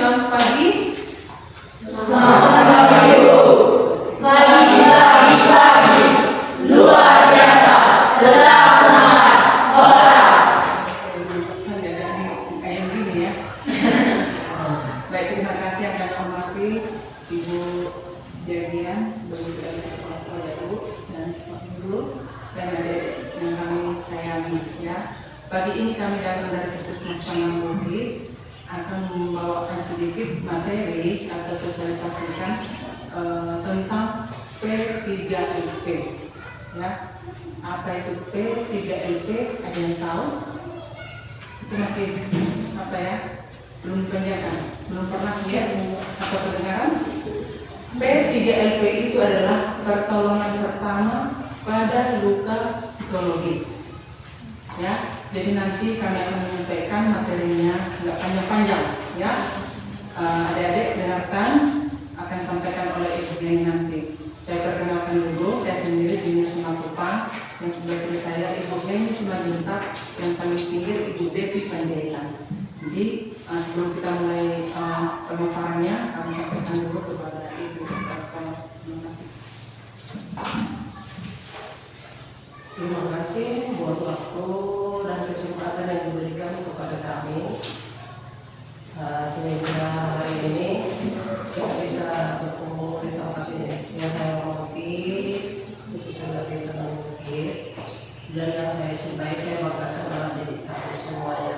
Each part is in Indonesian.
selamat pagi. Selamat pagi, Ibu. Pagi. Luar biasa. Tetap semangat. Horas. Kayak gini ya. Baik, terima kasih yang kami hormati Ibu Ziadian sebagai Kepala Sekolah Ibu dan Pak Guru dan adik yang kami sayangi ya. Pagi ini kami datang dari Puskesmas Pangambuhi akan membawakan sedikit materi atau sosialisasikan tentang P3LP ya. Apa itu P3LP? Ada yang tahu? Itu masih apa ya? Belum penjagaan, belum pernah lihat atau pendengaran? P3LP itu adalah pertolongan pertama pada luka psikologis ya. Jadi nanti kami akan menyampaikan materinya, nggak panjang-panjang ya. Adik-adik dengarkan, akan sampaikan oleh Ibu Geni nanti. Saya perkenalkan dulu, saya sendiri Junior Simatupang, yang sebelah kiri saya Ibu Geni Simanjuntak, yang paling pinggir Ibu Devi Panjaitan. Jadi sebelum kita mulai pemaparannya, kami sampaikan dulu kepada Ibu Kepala Sekolah. Terima kasih. Terima kasih buat waktu dan kesempatan yang diberikan kepada kami sehingga hari ini kita bisa bertemu di tempat ini. Yang saya hormati khususnya dari teman Bukit dan yang saya cintai, saya banggakan dalam diri kami semuanya.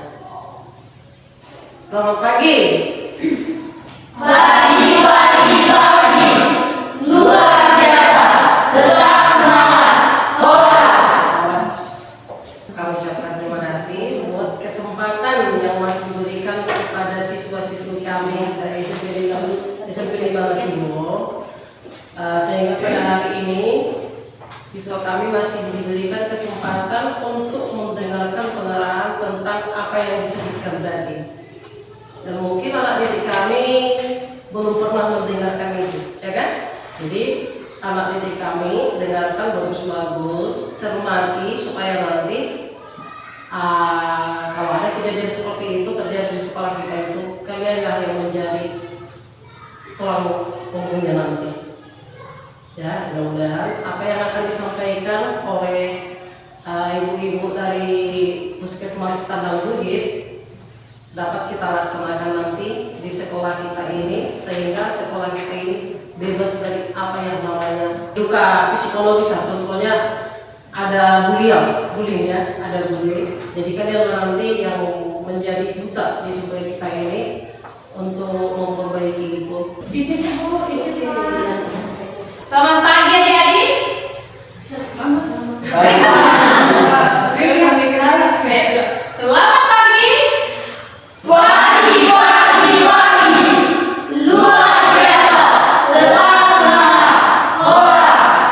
Selamat pagi. Pagi. Luar biasa. Tetap semangat. Horas. Kami ucapkan terima kasih buat kesempatan yang masih diberikan kepada siswa-siswi kami dari SMP 5 Timur, sehingga pada hari ini siswa kami masih diberikan kesempatan untuk mendengarkan pengarahan tentang apa yang disebutkan tadi. Dan mungkin anak didik kami belum pernah mendengarkan itu, ya kan? Jadi anak didik kami dengarkan bagus-bagus, cermati supaya nanti kalau ada kejadian seperti itu terjadi di sekolah kita itu, kalianlah yang menjadi tulang punggungnya nanti. Ya, mudah-mudahan apa yang akan disampaikan oleh ibu-ibu dari Puskesmas Tandang Buhit dapat kita laksanakan nanti di sekolah kita ini, sehingga sekolah kita ini bebas dari apa yang namanya luka psikologis. Contohnya ada bullying ya, ada bullying. Jadi kalian nanti yang menjadi duta di sekolah kita ini untuk memperbaiki itu. Izin Bu. Selamat pagi adik-adik. Selamat pagi. Pagi. Luar biasa. Tetap semangat.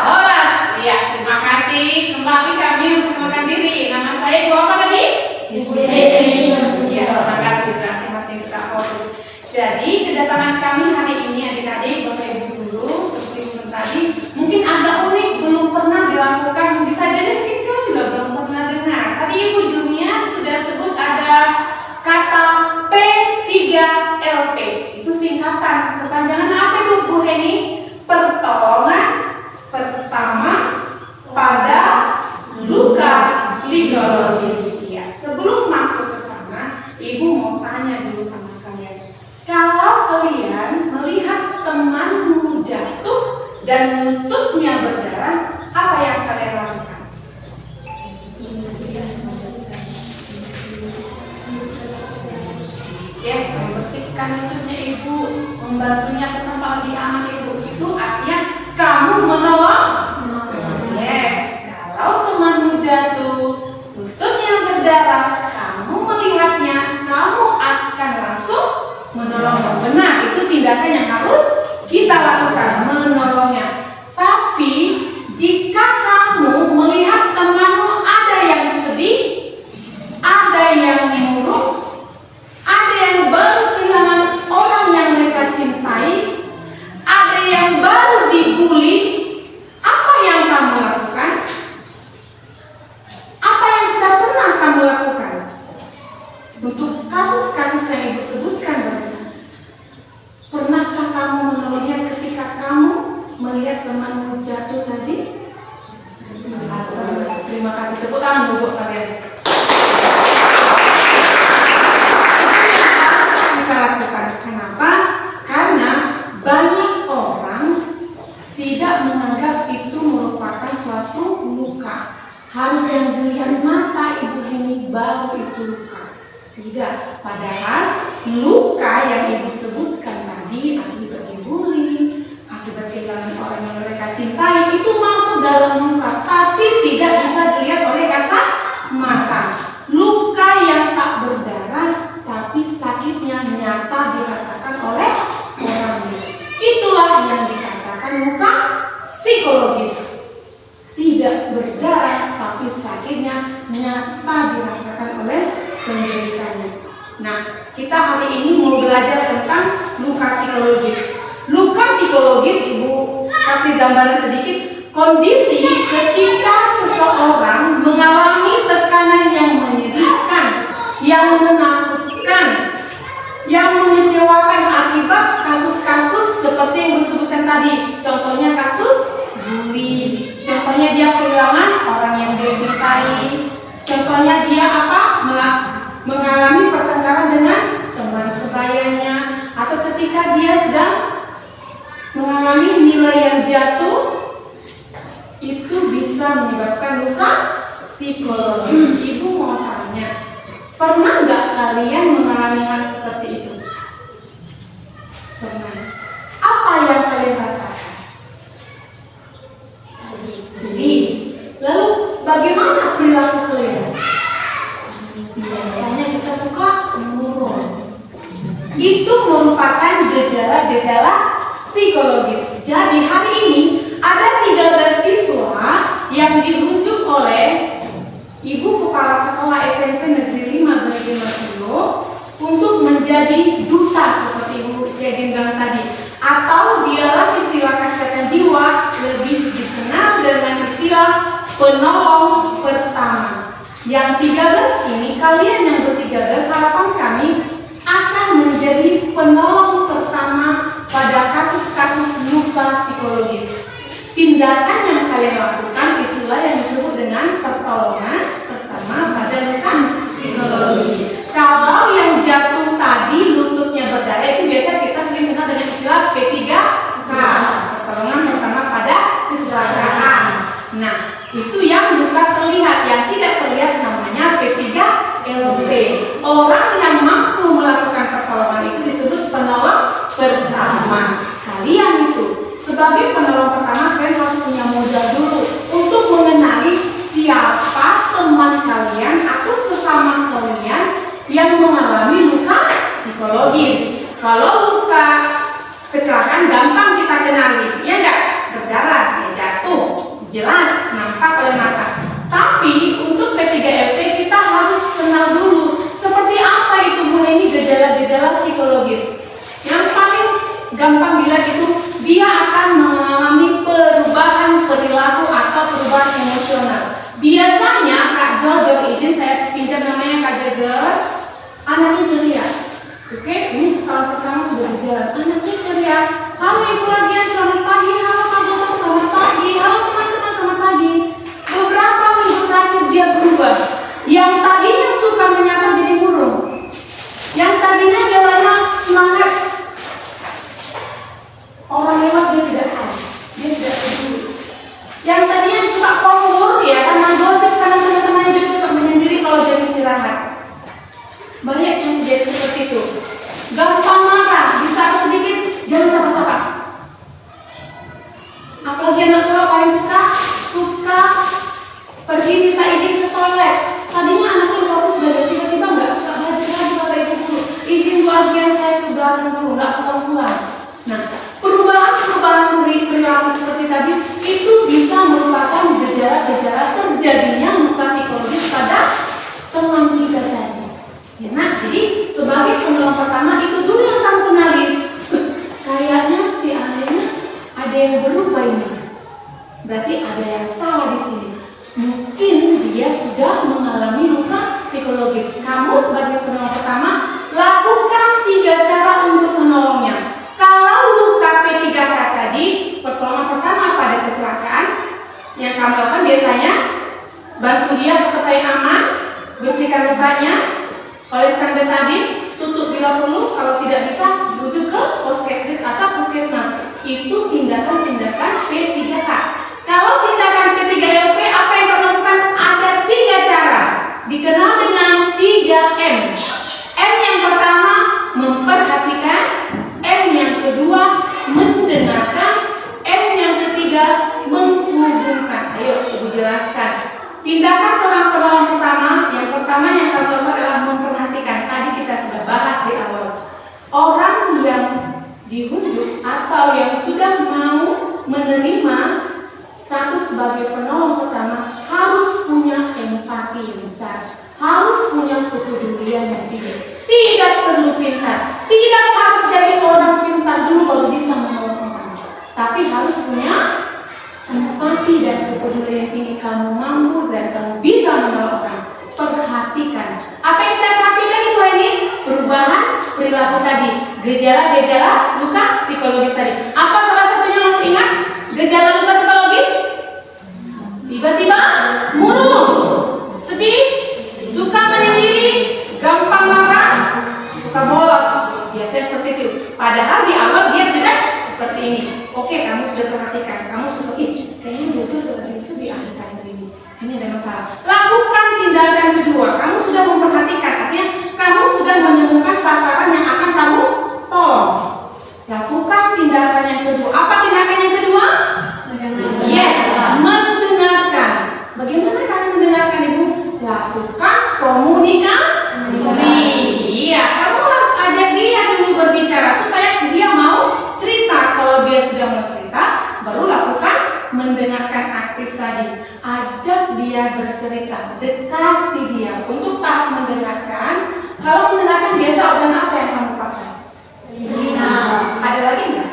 Horas. Ya, terima kasih. Kembali kami memperkenalkan diri. Nama saya Ibu apa tadi? Ibu Devi. Ya, terima kasih. Berarti masih kita fokus. Jadi kedatangan kami hari ini adik-adik, Bapak Ibu guru, seperti tadi mungkin agak unik, belum pernah dilakukan. Bisa jadi mungkin kau juga belum pernah dengar. Tadi Ibu Junia sudah sebut ada kata P3LP. Itu singkatan. Kepanjangan apa itu Bu Heni? Pertolongan pertama pada luka psikologis. Ya, sebelum masuk ke sana, Ibu mau tanya dulu sama kalian. Kalau kalian melihat temanmu jatuh dan lututnya berdarah, apa yang kalian lakukan? Yes, membersihkan lututnya Ibu, membantunya ke tempat lebih aman Ibu. Itu artinya kamu menolong. Yes, kalau temanmu jatuh, lututnya berdarah, kamu melihatnya, kamu akan langsung menolong. Benar, itu tindakan yang harus kita lakukan, menolongnya. Tapi jika kamu melihat temanmu ada yang sedih, ada yang murung, ada yang baru kehilangan orang yang mereka cintai, ada yang baru dibully, apa yang kamu lakukan? Apa yang sudah pernah kamu lakukan? Untuk kasus-kasus yang Ibu sebutkan barusan, harus yang dilihat mata Ibu Heni baru itu luka. Tidak, padahal luka yang Ibu sebutkan tadi akibat dibully, akibat kehilangan orang yang mereka cintai itu masuk dalam luka, tapi tidak bisa dilihat oleh kasat mata. Luka yang tak berdarah, tapi sakitnya nyata dirasakan oleh orangnya. Itulah yang dikatakan luka psikologis. Tidak berdarah, tapi sakitnya nyata dirasakan oleh penderitanya. Nah, kita hari ini mau belajar tentang luka psikologis. Luka psikologis, Ibu kasih gambaran sedikit. Kondisi ketika seseorang mengalami tekanan yang menyedihkan, yang menakutkan, yang mengecewakan akibat kasus-kasus seperti yang disebutkan tadi. Contohnya kasus bully, contohnya dia kehilangan orang yang dia cintai, contohnya dia mengalami pertengkaran dengan teman sebayanya, atau ketika dia sedang mengalami nilai yang jatuh, itu bisa menyebabkan luka psikologis. Ibu mau tanya, pernah nggak kalian mengalami hal seperti itu? Pernah. Apa yang kalian rasakan? Sedih. Lalu bagaimana perilaku kalian? Biasanya kita suka murung. Itu merupakan gejala-gejala psikologis. Jadi hari ini ada 13 siswa yang dirujuk oleh Ibu Kepala Sekolah SMP Negeri 5 2050 untuk menjadi duta seperti Ibu Syedin bilang tadi, atau dialah istilah kesehatan jiwa lebih dikenal dengan istilah penolong pertama. Yang 13 ini, kalian yang ber-13, harapan kami akan menjadi penolong pertama pada kasus-kasus luka psikologis. Tindakan yang kalian lakukan itulah yang disebut dengan pertolongan pertama pada luka psikologis. Kalau yang jatuh tadi lututnya berdarah, itu biasa kita sering kenal dengan istilah P3K, pertolongan pertama pada kecelakaan. Nah, itu yang luka terlihat. Yang tidak terlihat namanya P3LP. Orang yang mampu melakukan pertolongan itu disebut penolong pertama. Kalian itu sebagai penolong pertama, kalian harus punya modal dulu untuk mengenali siapa teman kalian atau sesama kalian yang mengalami luka psikologis. Kalau luka kecelakaan gampang kita kenali, ya enggak? Berdarah, ya jatuh, jelas, nampak oleh mata. Tapi untuk P3LP kita harus kenal dulu seperti apa itu Bu Heni gejala-gejala psikologis. Yang paling gampang dilihat itu dia akan mengalami perubahan perilaku atau perubahan emosional. Biasanya Kak Jojo, izin saya pinjam namanya Kak Jojo, anaknya ceria. Oke, ini sekolah pertama sudah berjalan. Anaknya ceria. Halo Ibu Ragian, selamat pagi. Halo Kak Jojo, selamat pagi. Halo teman-teman, selamat pagi. Beberapa minggu terakhir dia berubah. Yang tadinya suka menyapa jadi murung. Yang tadinya jalannya semangat. Orang lewat dia tidak tahu, dia tidak peduli. Yang tadinya suka kongur, ya karena gosip sama teman-temannya, dia suka menyendiri kalau jam istirahat. Banyak yang jadi seperti itu. Gampang marah, disapa sedikit, jangan sapa-sapa. Apalagi anak cowok paling suka pergi minta izin ke toilet. Tadinya anaknya fokus belajar, tiba-tiba nggak suka belajar lagi, Bapak Ibu guru. Izin Bu Ardian, saya ke belakang dulu, nggak pulang-pulang. Nah, perubahan perilaku seperti tadi itu bisa merupakan gejala-gejala terjadinya luka psikologis pada teman kita tadi. Ya, nah, jadi sebagai penolong pertama itu dulu yang kamu kenali. Kayaknya si Alena ada yang berubah ini. Berarti ada yang salah di sini. Mungkin dia sudah mengalami luka psikologis. Kamu sebagai penolong pertama lakukan 3 cara untuk menolongnya. Kalau luka P3K tadi, pertolongan pertama pada kecelakaan, yang kamu lakukan biasanya bantu dia ke tempat yang aman, bersihkan lukanya, oleskan betadin, tutup bila perlu, kalau tidak bisa rujuk ke puskesmas atau puskesmas. Itu tindakan-tindakan P3K. Kalau tindakan P3LP, apa yang kamu lakukan? dihunjuk atau yang sudah mau menerima status sebagai penolong pertama harus punya empati yang besar, harus punya kepedulian yang tinggi. Tidak perlu pintar, tidak harus jadi orang pintar dulu baru bisa menolong orang, tapi harus punya empati dan kepedulian yang tinggi. Kamu mampu dan kamu bisa menolong orang. Perhatikan apa yang saya perhatikan itu ini perubahan perilaku tadi, gejala-gejala luka psikologis tadi. Apa salah satunya masih ingat? Gejala luka psikologis? Tiba-tiba murung, sedih, suka menyendiri, gampang marah, suka bolos. Biasanya seperti itu. Padahal di awal dia tidak seperti ini. Oke, kamu sudah perhatikan, kamu sudah kayaknya Jojo lagi sedih akhir-akhir ini. Ini ada masalah. Lakukan tindakan kedua. Kamu sudah memperhatikan, artinya kamu sudah menemukan sasaran yang akan kamu tolong. Lakukan tindakan yang kedua. Apa tindakan yang kedua? Yes, mendengarkan. Bagaimana kamu mendengarkan, Ibu? Lakukan komunikasi. Iya, kamu harus ajak dia dulu berbicara supaya dia mau cerita. Kalau dia sudah mau cerita, baru lakukan mendengarkan aktif tadi. Ajak dia bercerita, dekati dia. Untuk tahap mendengarkan, kalau mendengarkan biasa organ apa yang kamu pakai? Ada lagi nggak?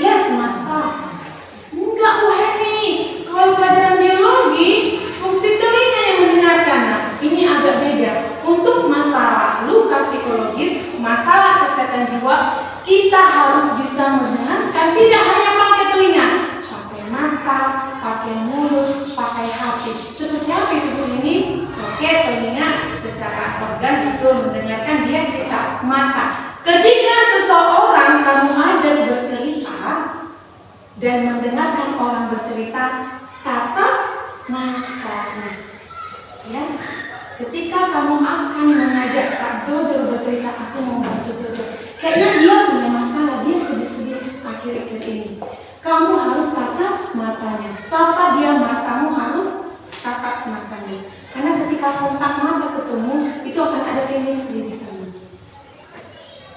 Yes, mata. Enggak, Bu Heni. Kalau pelajaran biologi, fungsi telinga yang mendengarkan. Nah, ini agak beda. Untuk masalah luka psikologis, masalah kesehatan jiwa, kita harus bisa mendengarkan. Tidak hanya pakai telinga, pakai mata, pakai mulut, pakai hati. Seperti apa itu Bu ini? Oke, telinga secara organ itu mendengarkan dia cerita. Mata, ketika seseorang kamu ajak bercerita dan mendengarkan orang bercerita, tatap matanya. Ya, ketika kamu akan mengajak Kak Jojo bercerita, aku mau bantu Jojo. Kayaknya dia punya masalah, dia sedih-sedih akhir-akhir ini. Kamu harus tatap matanya. Sapa dia, matamu harus tatap matanya. Karena ketika kontak mata ketemu, itu akan ada chemistry di sana.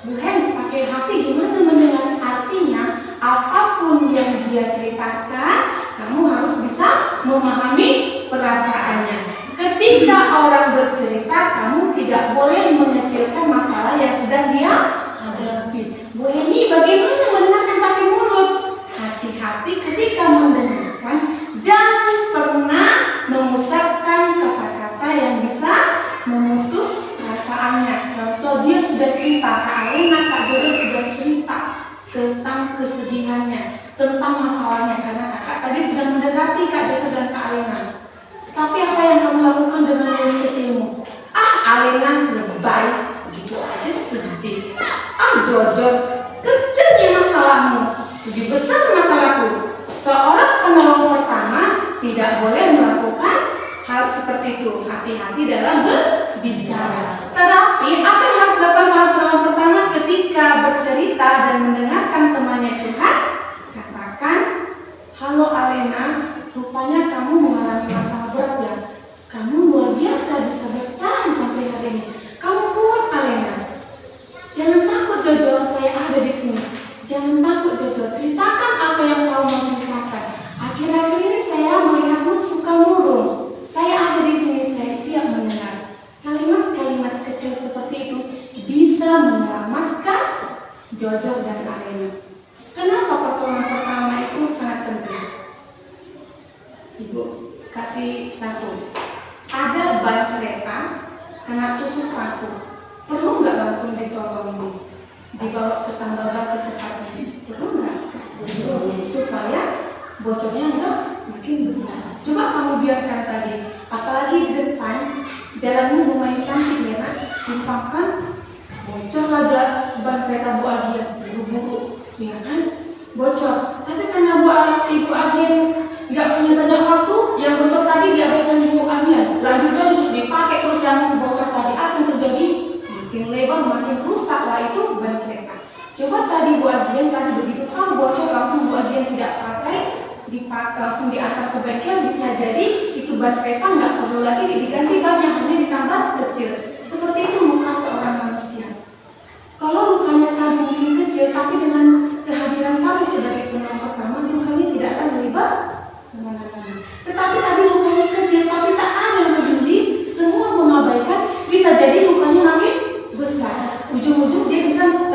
Bukan pakai hati gimana mendengar, artinya apapun yang dia ceritakan, kamu harus bisa memahami perasaannya. Ketika orang bercerita, kamu tidak boleh mengecilkan masalah yang sedang dia hadapi. Bu Heni, bagaimana mendengarkan pakai mulut? Hati-hati ketika mendengarkan, jangan pernah mengucapkan kata-kata yang bisa memutus perasaannya. Contoh, dia sudah cerita, Kak Alena, Kak Jojo sudah cerita tentang kesedihannya, tentang masalahnya, karena kakak tadi sudah mendekati Kak Jojo dan Kak Alena. Tapi apa yang kamu lakukan dengan mulut kecilmu? Alena lebay, gitu aja sedih. Jojo, kecilnya masalahmu, lebih besar masalahku. Seorang penolong pertama tidak boleh melakukan hal seperti itu. Hati-hati dalam berbicara. Tetapi apa yang harus dilakukan seorang penolong pertama ketika bercerita dan mendengarkan temannya curhat? Katakan, halo Alena, rupanya kamu mengalami masalah berat ya. Kamu luar biasa bisa bertahan sampai hari ini. Kamu kuat Alena. Jangan takut Jojo, saya ada di sini. Jangan takut Jojo, ceritakan apa yang kamu mau ceritakan. Akhir-akhir ini saya melihatmu suka murung. Saya ada di sini, saya siap mendengar. Kalimat-kalimat kecil seperti itu bisa menyelamatkan Jojo dan Alena. Kenapa pertolongan pertama itu sangat penting? Ibu kasih satu. Ada ban kereta kena tusuk paku. Perlu nggak langsung ditolong ini? Dibawa ke tambal ban secepatnya? Perlu nggak? Perlu. Supaya bocornya nggak makin besar. Coba kamu biarkan tadi. Apalagi di depan jalanmu lumayan cantik ya nak. Simpangkan bocor aja ban kereta Bu Agian. Buru-buru, ya kan? Bocor. Tapi karena Ibu Agian nggak punya banyak waktu, yang bocor tadi diabaikan Ibu Agian. Lanjutnya terus dipakai terus yang bocor tadi, apa yang terjadi? Makin lebar, makin rusak lah itu ban kereta. Coba tadi Bu Agian tadi begitu tahu bocor langsung Bu Agian tidak pakai, dipakai langsung diantar ke bengkel, bisa jadi itu ban kereta nggak perlu lagi diganti bannya, hanya ditambah kecil. Seperti itu muka seorang manusia.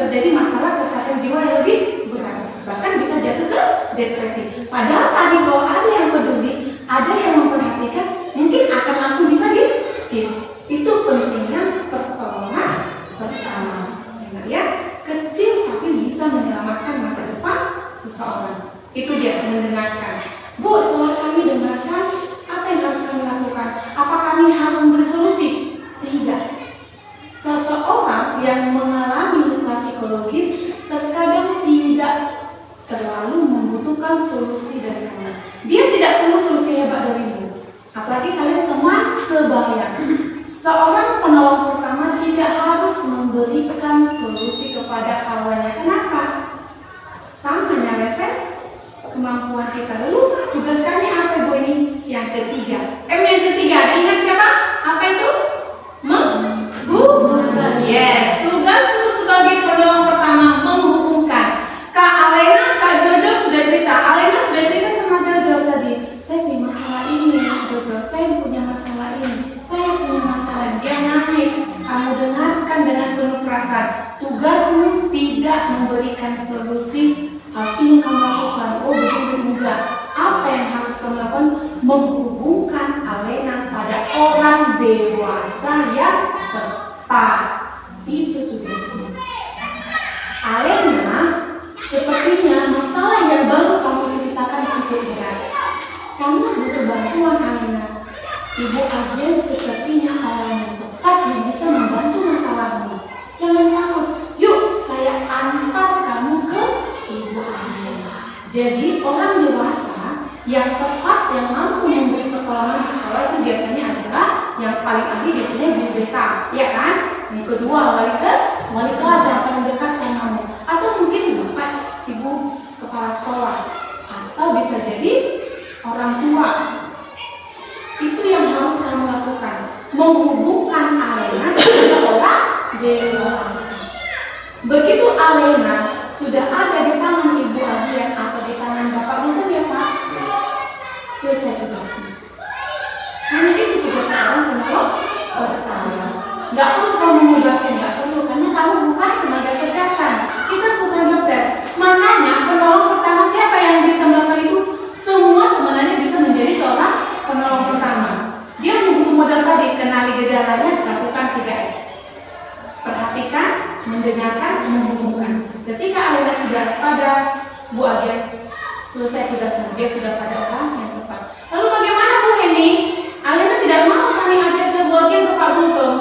terjadi masalah kesehatan jiwa yang lebih berat, bahkan bisa jatuh ke depresi. Padahal tadi kalau ada yang peduli, ada yang memperhatikan, mungkin akan langsung bisa di skip. Itu pentingnya pertolongan pertama. Ya, kecil tapi bisa menyelamatkan masa depan seseorang. Itu dia, mendengarkan. Bu, setelah kami dengarkan, apa yang harus kami lakukan? Apa kami harus memberi solusi? Tidak. Seseorang yang mengalami luka psikologis terkadang tidak terlalu membutuhkan solusi dari kamu. Dia tidak perlu solusi hebat darimu. Apalagi kalian teman sebaya. Seorang penolong pertama tidak harus memberikan solusi kepada kawannya. Kenapa? Sama relevan kemampuan kita. Lalu tugas kami apa, Bu ini? Yang ketiga. Yang ketiga, ingat siapa? Apa itu? Menghubungkan. Yes, tugasmu sebagai penolong pertama menghubungkan. Kak Alena, Kak Jojo sudah cerita. Alena sudah cerita sama Jojo tadi. Saya punya masalah ini, Jojo. Saya punya masalah ini. Saya punya masalah. Dia nangis. Kamu dengarkan dengan penuh perasaan. Tugasmu tidak memberikan solusi. Harus ini kamu lakukan. Oh, begini enggak. Apa yang harus kamu lakukan? Menghubungkan Alena pada orang dewasa yang tepat. Itu tugasnya. Alena, sepertinya masalah yang baru kamu ceritakan cukup berat. Kamu butuh bantuan, Alena. Ibu Agen sepertinya orang yang tepat yang bisa membantu masalahmu. Jangan takut. Yuk, saya antar kamu ke Ibu Agen. Jadi orang dewasa yang tepat yang mampu memberi pertolongan di sekolah itu biasanya adalah yang paling ahli biasanya guru BK, ya kan? Yang kedua wali kelas yang paling dekat sama kamu, atau mungkin bapak ibu kepala sekolah, atau bisa jadi orang tua. Itu yang harus kamu lakukan, menghubungkan Alena dengan orang dewasa. Begitu Alena sudah ada di tangan Ibu Adian atau di tangan Bapak Guntur, ya Pak, selesai tugasnya. Hanya itu tugas seorang penolong pertama. Nggak perlu kamu mengubahkan, nggak perlu, karena kamu bukan tenaga kesehatan, kita bukan dokter. Makanya penolong pertama siapa yang bisa melakukan itu? Semua sebenarnya bisa menjadi seorang penolong pertama. Dia hanya butuh modal tadi, kenali gejalanya, lakukan 3M. Perhatikan, mendengarkan, menghubungkan. Ketika Alena sudah pada Bu Agen, selesai tugasnya, dia sudah pada orang yang tepat. Lalu bagaimana Bu Heni? Alena tidak mau kami ajak ke Bu Agen atau Pak Guntur.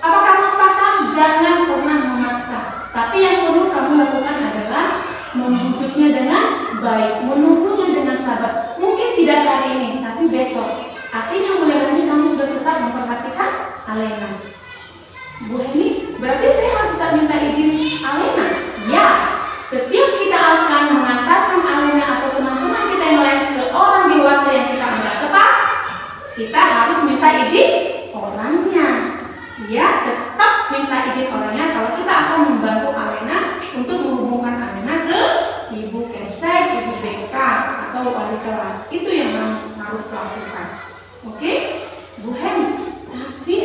Apa kamu sepaksa? Jangan pernah memaksa. Tapi yang perlu kamu lakukan adalah membujuknya dengan baik, menunggunya dengan sabar. Mungkin tidak hari ini, tapi besok. Artinya mulai hari ini kamu sudah tetap memperhatikan Alena. Bu Heni, berarti saya harus tetap minta izin Alena? Ya, setiap kita akan mengantarkan Alena atau teman-teman kita yang lain ke orang dewasa yang kita anggap tepat, kita harus minta izin orangnya. Ya, tetap minta izin orangnya kalau kita akan membantu Alena untuk menghubungkan Alena ke Ibu Kesek, Ibu BK, atau wali kelas. Itu yang harus lakukan. Oke, Bu Hen, tapi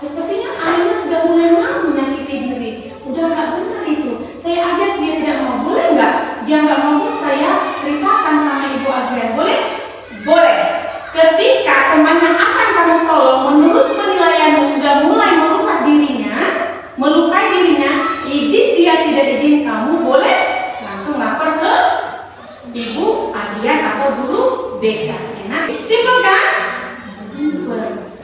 sepertinya Alena sudah mulai mau menyakiti diri. Udah gak benar itu. Saya ajak dia tidak mau. Boleh nggak? Dia nggak mau, saya ceritakan sama Ibu Adrian. Boleh? Boleh. Ketika teman yang akan kamu tolong menurut penilaianmu sudah mulai merusak dirinya, melukai dirinya, izin dia tidak izin kamu, boleh langsung lapor ke Ibu Adrian atau guru BK. Enak? Simpel kan?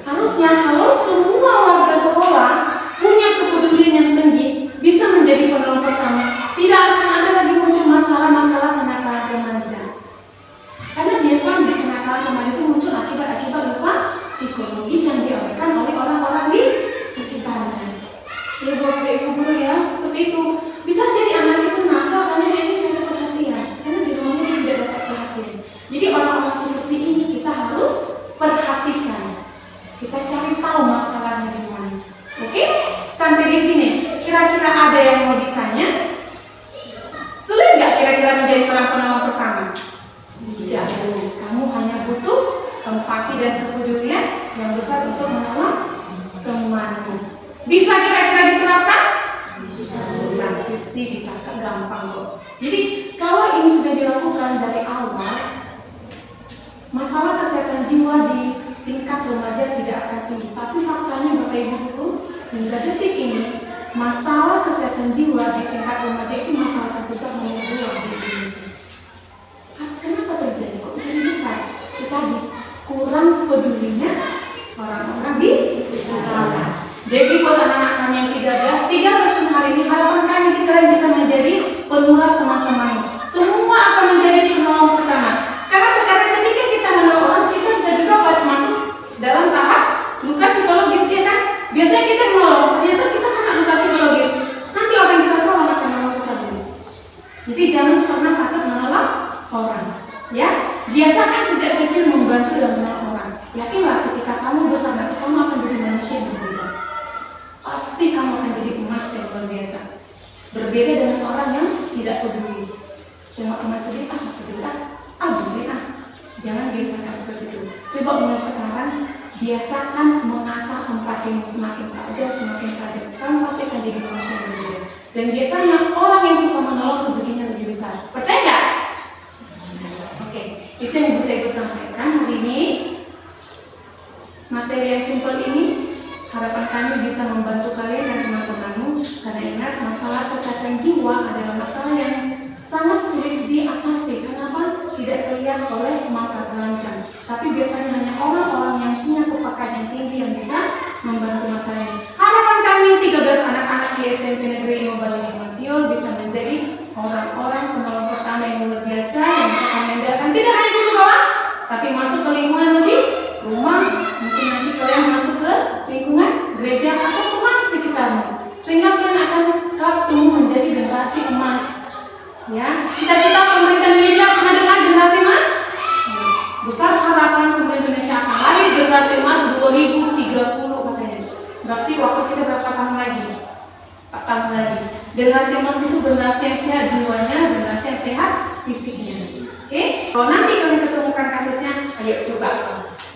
Harusnya kalau semua warga sekolah punya kepedulian yang tinggi, bisa menjadi penolong pertama, tidak akan ada lagi muncul masalah-masalah kenakalan remaja. Karena biasanya kenakalan remaja itu muncul akibat-akibat luka psikologis yang dialihkan oleh orang-orang di sekitarnya. Ya Bapak Ibu guru ya, seperti itu. Bisa jadi anak itu nakal karena dia ingin cari perhatian, karena di rumahnya dia tidak dapat perhatian. Jadi orang-orang seperti ini kita harus perhatikan. Kita cari tahu masalahnya di mana. Oke? Sampai di sini. Kira-kira ada yang mau ditanya? Sulit nggak kira-kira menjadi seorang penolong pertama? Tidak. Kamu hanya butuh empati dan kepedulian yang besar untuk menolong temanmu. Bisa kira-kira diterapkan? Bisa. Jadi kalau ini sudah dilakukan dari awal, masalah kesehatan jiwa di tingkat remaja tidak akan tinggi. Tapi faktanya Bapak Ibu Guru, hingga detik ini masalah kesehatan jiwa di tingkat remaja itu masalah terbesar nomor 2 di Indonesia. Kenapa terjadi? Kok jadi besar? Itu tadi kurang pedulinya orang-orang di sekolah. Jadi buat anak-anak kami yang 13 tahun hari ini, harapan kami kalian bisa menjadi penular teman-teman. Semua akan menjadi penolong pertama. Karena terkadang ketika kita menolong orang, kita bisa juga masuk dalam tahap luka psikologis, ya kan? Biasanya kita menolong, ternyata kita kena luka psikologis. Nanti orang yang kita tolong akan menolong kita dulu. Jadi jangan pernah takut menolong orang, ya. Biasakan sejak kecil membantu dan menolong orang. Yakinlah ketika kamu besar nanti kamu akan jadi manusia yang berbeda. Pasti kamu akan jadi emas yang luar biasa. Berbeda dengan orang yang tidak peduli. Tengok emas sedih, peduli peduli Jangan biasakan seperti itu. Coba mulai sekarang biasakan mengasah empatimu semakin tajam. Kamu pasti akan jadi manusia yang berbeda. Dan biasanya orang yang suka menolong rezekinya lebih besar. Percaya nggak? Oke, itu yang bisa ibu sampaikan hari ini. Materi yang simpel ini harapan kami bisa membantu kalian dan teman-temanmu. Karena ingat, masalah kesehatan jiwa adalah masalah yang sangat sulit diatasi. Kenapa? Tidak terlihat oleh mata telanjang. Tapi biasanya hanya orang-orang yang punya kepakaran yang tinggi yang bisa membantu masalah ini. Harapan kami 13 anak-anak di SMP Negeri 5 Bali Mation bisa menjadi orang-orang penolong pertama yang luar biasa yang bisa kami andalkan. Tidak hanya di sekolah, tapi masuk ke lingkungan lebih rumah. Mungkin nanti kalian masuk ke lingkungan gereja atau teman sekitarmu, sehingga kalian akan tumbuh menjadi generasi emas. Ya, cita-cita pemerintah Indonesia pernah dengar generasi emas? Besar harapan pemerintah Indonesia akan lahir generasi emas 2030 katanya. Berarti waktu kita berapa tahun lagi? 4 tahun lagi. Generasi emas itu generasi yang sehat jiwanya, generasi yang sehat fisiknya. Oke? Kalau nanti kalian ketemukan kasusnya, ayo coba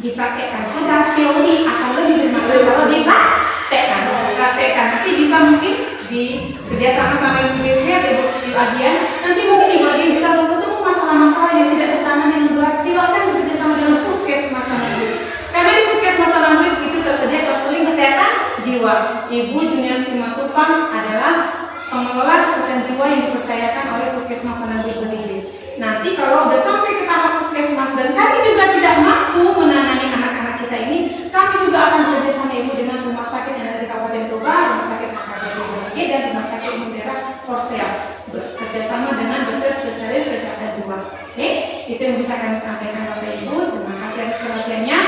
dipraktekkan. Ada teori akan lebih bermakna kalau dipraktekkan. Nanti bisa mungkin di kerjasama sama ibu-ibu atau ibu agian. Nanti mungkin ibu agian juga kalau ketemu masalah-masalah yang tidak tertangani yang berat, silakan bekerjasama dengan puskesmas Tanambu. Karena di puskesmas Tanambu itu tersedia konseling kesehatan jiwa. Ibu Junior Simatupang adalah pengelola kesehatan jiwa yang dipercayakan oleh puskesmas Tanambu Berdiri. Nanti kalau udah sampai ke tahap puskesmas dan kami juga tidak mampu menangani anak-anak kita ini, kami juga akan bekerjasama ibu dengan rumah sakit yang ada di Kabupaten Toba, rumah sakit AKBP dan rumah sakit umum daerah Korsel, bekerjasama dengan dokter spesialis kesehatan jiwa. Oke, itu yang bisa kami sampaikan Bapak Ibu. Terima kasih atas perhatiannya.